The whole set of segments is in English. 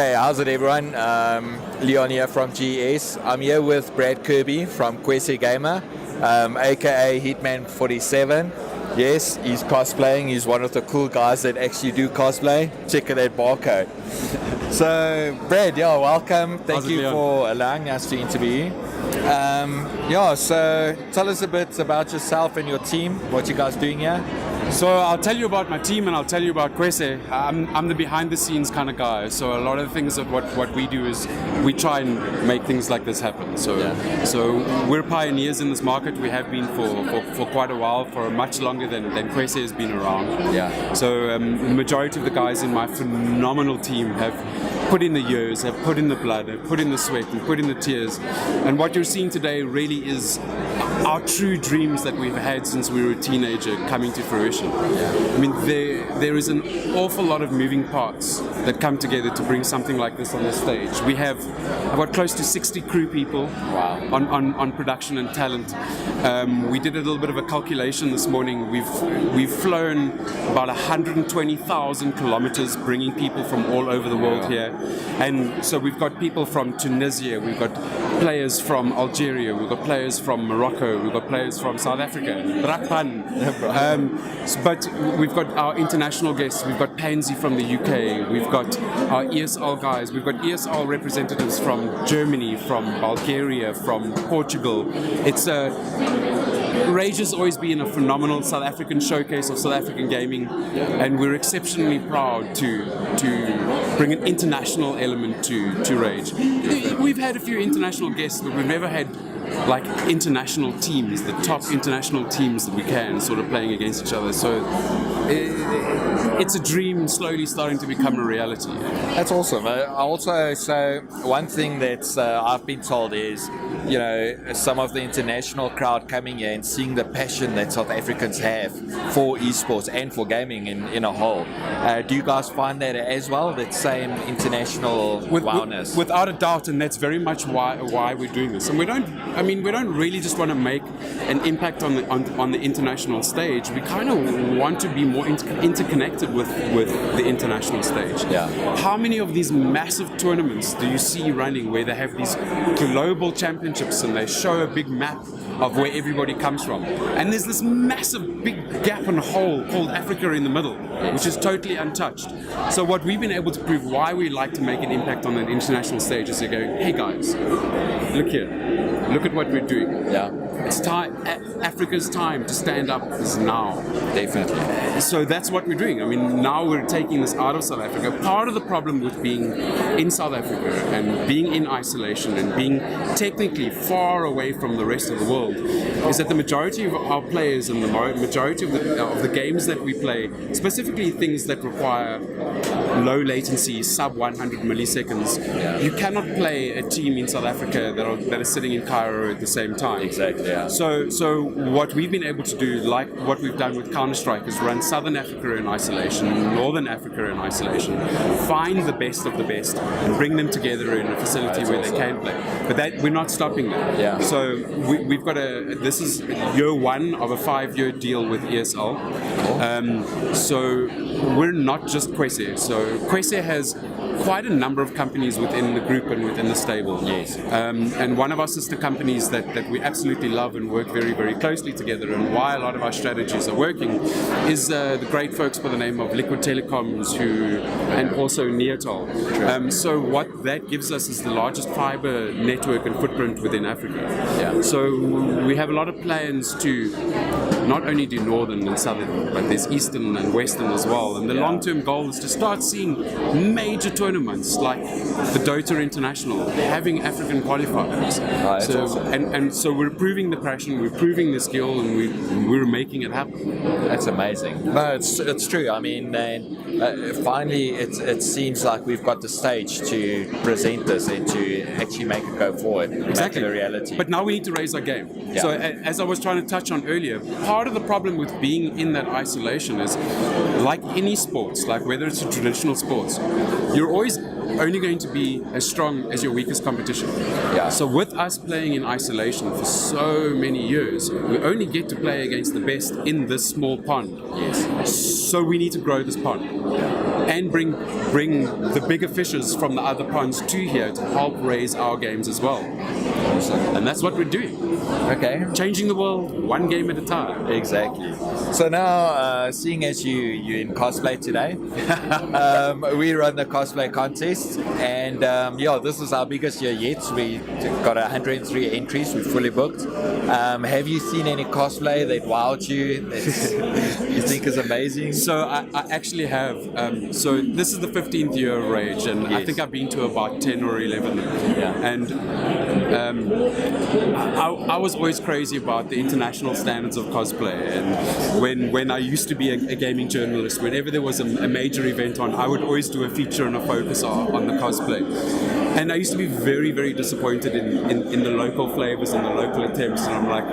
Okay, how's it everyone? Leon here from GES. I'm here with Brad Kirby from Kwesé Gamer, aka Hitman 47. Yes, he's cosplaying. He's one of the cool guys that actually do cosplay. Check out that barcode. So, Brad, welcome. Thank you for allowing us to interview you. So tell us a bit about yourself and your team, what you guys doing here. So I'll tell you about my team and I'll tell you about Kwesé. I'm the behind the scenes kind of guy. So a lot of the things that what we do is we try and make things like this happen. So we're pioneers in this market. We have been for quite a while, for much longer than Kwesé has been around. Yeah. So the majority of the guys in my phenomenal team have put in the years, have put in the blood, have put in the sweat and put in the tears. And what you're seeing today really is our true dreams that we've had since we were a teenager coming to fruition. I mean, there is an awful lot of moving parts that come together to bring something like this on the stage. I've got close to 60 crew people on production and talent. We did a little bit of a calculation this morning. We've flown about 120,000 kilometers, bringing people from all over the world here. And so we've got people from Tunisia, we've got players from Algeria, we've got players from Morocco, we've got players from South Africa, but we've got our international guests. We've got Pansy from the UK, we've got our ESL guys, we've got ESL representatives from Germany, from Bulgaria, from Portugal. rAge has always been a phenomenal South African showcase of South African gaming, and we're exceptionally proud to bring an international element to rAge. We've had a few international guests, but we've never had like international teams, the top international teams that we can, sort of playing against each other. So it's a dream slowly starting to become a reality. That's awesome. So one thing that I've been told is, some of the international crowd coming here and seeing the passion that South Africans have for esports and for gaming in a whole. Do you guys find that as well, that same international wildness? Without a doubt, and that's very much why we're doing this. And we don't really just want to make an impact on the international stage. We kind of want to be more interconnected with the international stage. Yeah. How many of these massive tournaments do you see running where they have these global championships and they show a big map of where everybody comes from, and there's this massive big gap and hole called Africa in the middle, which is totally untouched. So what we've been able to prove why we like to make an impact on an international stage is to go, hey guys, look here, look at what we're doing. Yeah. It's time. Africa's time to stand up is now. Definitely. So that's what we're doing. I mean, now we're taking this out of South Africa. Part of the problem with being in South Africa and being in isolation and being technically far away from the rest of the world is that the majority of our players and the majority of the games that we play, specifically things that require low latency, sub 100 milliseconds, you cannot play a team in South Africa that are sitting in Cairo at the same time. Exactly. Yeah. So what we've been able to do, like what we've done with Counter-Strike, is run Southern Africa in isolation, Northern Africa in isolation, find the best of the best, and bring them together in a facility where they can play. But that we're not stopping there. Yeah. So we've got this is year one of a 5-year deal with ESL. So we're not just Kwesé. So Kwesé has quite a number of companies within the group and within the stable. Yes. And one of our sister companies that we absolutely love and work very, very closely together, and why a lot of our strategies are working, is the great folks by the name of Liquid Telecoms, and also Neotol. So what that gives us is the largest fiber network and footprint within Africa. Yeah. So we have a lot of plans to not only do northern and southern, but there's eastern and western as well. And the long-term goal is to start seeing major tournaments like the Dota International having African qualifiers. So we're proving the passion, we're proving the skill, and we're making it happen. That's amazing. No, it's true. I mean, finally, it seems like we've got the stage to present this and to actually make it go forward, exactly. Make it a reality. But now we need to raise our game. Yeah. So as I was trying to touch on earlier, part of the problem with being in that isolation is, like any sports, like whether it's a traditional sports, you're always only going to be as strong as your weakest competition. Yeah. So with us playing in isolation for so many years, we only get to play against the best in this small pond. Yes. So we need to grow this pond. And bring the bigger fishes from the other ponds to here to help raise our games as well. And that's what we're doing. Okay. Changing the world one game at a time. Exactly. So now, seeing as you're in cosplay today, we run the cosplay contest, and this is our biggest year yet. We got 103 entries. We're fully booked. Have you seen any cosplay that wowed you? That you think is amazing? So I actually have. So this is the 15th year of rAge, and I think I've been to about 10 or 11. Yeah. And I was always crazy about the international standards of cosplay, and when I used to be a gaming journalist, whenever there was a major event on, I would always do a feature and a focus on the cosplay. And I used to be very, very disappointed in the local flavors and the local attempts, and I'm like,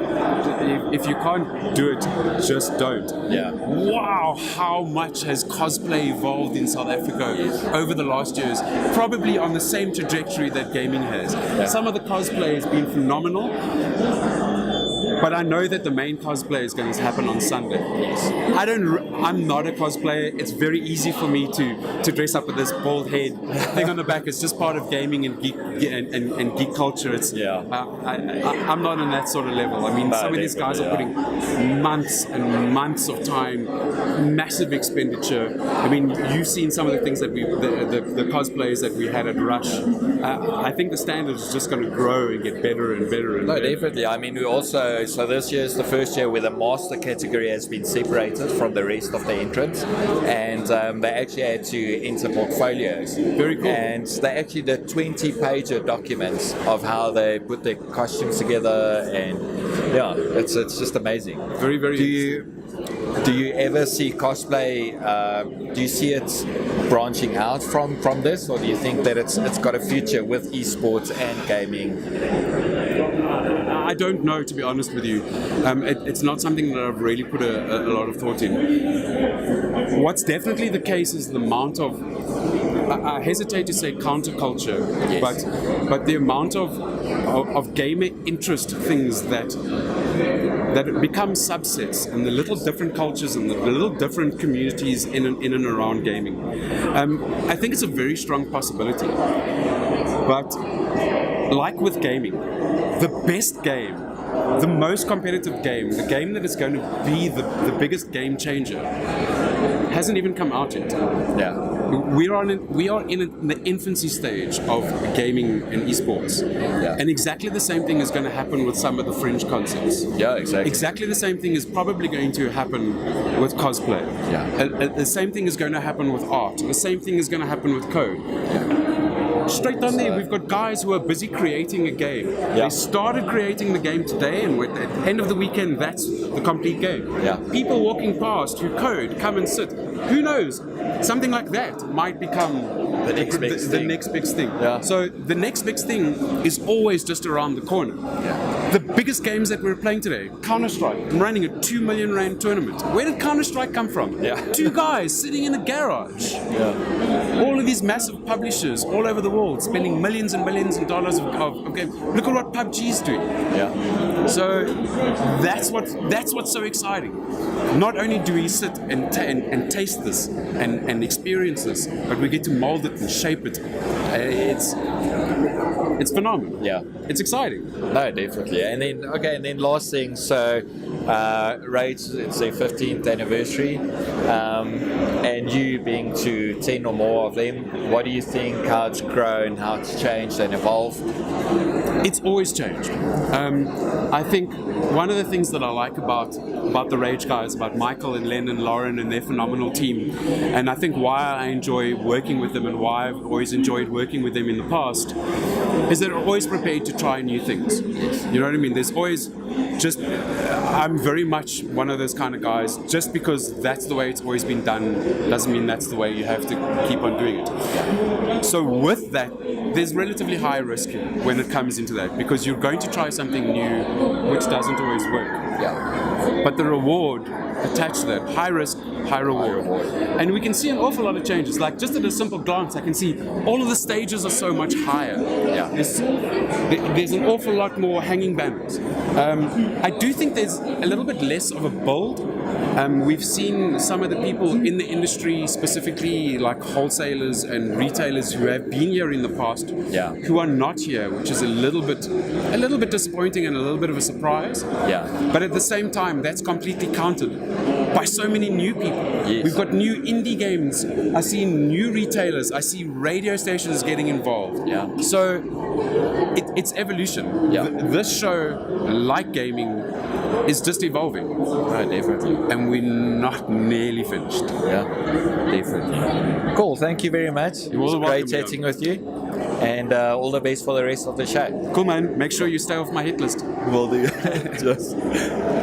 if you can't do it, just don't. Yeah. Wow, how much has cosplay evolved in South Africa over the last years, probably on the same trajectory that gaming has. Yeah. Some of the cosplay has been phenomenal, but I know that the main cosplay is going to happen on Sunday. I'm not a cosplayer. It's very easy for me to dress up with this bald head thing on the back. It's just part of gaming and geek and geek culture. It's I'm not on that sort of level. I mean, some of these guys are putting months and months of time, massive expenditure. I mean, you've seen some of the things that the cosplays that we had at Rush. I think the standard is just going to grow and get better and better and better. Definitely. I mean, we also, so this year is the first year where the master category has been separated from the rest of the entrants, and they actually had to enter portfolios. Very cool. And they actually did 20-page documents of how they put their costumes together, and it's just amazing. Very, very. Do you ever see cosplay? Do you see it branching out from this, or do you think that it's got a future with esports and gaming? I don't know, to be honest with you. It's not something that I've really put a lot of thought in. What's definitely the case is the amount of, I hesitate to say counterculture, but the amount of gamer interest things that become subsets, and the little different cultures and the little different communities in and around gaming. I think it's a very strong possibility. But like with gaming, the best game, the most competitive game, the game that is going to be the biggest game changer, hasn't even come out yet. Yeah. We are in the infancy stage of gaming and esports. Yeah. And exactly the same thing is going to happen with some of the fringe concepts. Yeah, exactly. Exactly the same thing is probably going to happen with cosplay. Yeah. The same thing is going to happen with art. The same thing is going to happen with code. Yeah. Straight down there, we've got guys who are busy creating a game. Yeah. They started creating the game today, and at the end of the weekend, that's the complete game. Yeah. People walking past who code, come and sit. Who knows? Something like that might become the next big thing. Yeah. So the next big thing is always just around the corner. Yeah. The biggest games that we're playing today, Counter-Strike. I'm running a 2 million rand tournament. Where did Counter-Strike come from? Yeah. 2 guys sitting in a garage. Yeah. All of these massive publishers all over the world spending millions and millions of dollars of games. Look at what PUBG's doing. Yeah. So that's what's so exciting. Not only do we sit and taste this and experience this, but we get to mold it and shape it. It's phenomenal. Yeah. It's exciting. No, definitely. And then last thing, so rAge, it's their 15th anniversary, and you being to 10 or more of them, what do you think, how it's grown, how it's changed and evolved? It's always changed. I think one of the things that I like about the rAge guys, about Michael and Len and Lauren and their phenomenal team, and I think why I enjoy working with them and why I've always enjoyed working with them in the past, is they're always prepared to try new things. You know what I mean? There's always I'm very much one of those kind of guys. Just because that's the way it's always been done doesn't mean that's the way you have to keep on doing it. So with that, there's relatively high risk when it comes into that, because you're going to try something new which doesn't always work. Yeah. But the reward attached to that. High risk, high reward. And we can see an awful lot of changes. Like just at a simple glance, I can see all of the stages are so much higher. Yeah. There's an awful lot more hanging banners. I do think there's a little bit less of a build. We've seen some of the people in the industry, specifically like wholesalers and retailers who have been here in the past, who are not here, which is a little bit disappointing and a little bit of a surprise. Yeah. But at the same time, that's completely countered by so many new people. Yes. We've got new indie games. I see new retailers. I see radio stations getting involved. Yeah. So it's evolution. Yeah. This show, like gaming, is just evolving. No, definitely. And we're not nearly finished. Yeah, definitely. Cool. Thank you very much. It was welcome, great chatting with you. And all the best for the rest of the show. Cool, man. Make sure you stay off my hit list. Will do. Just.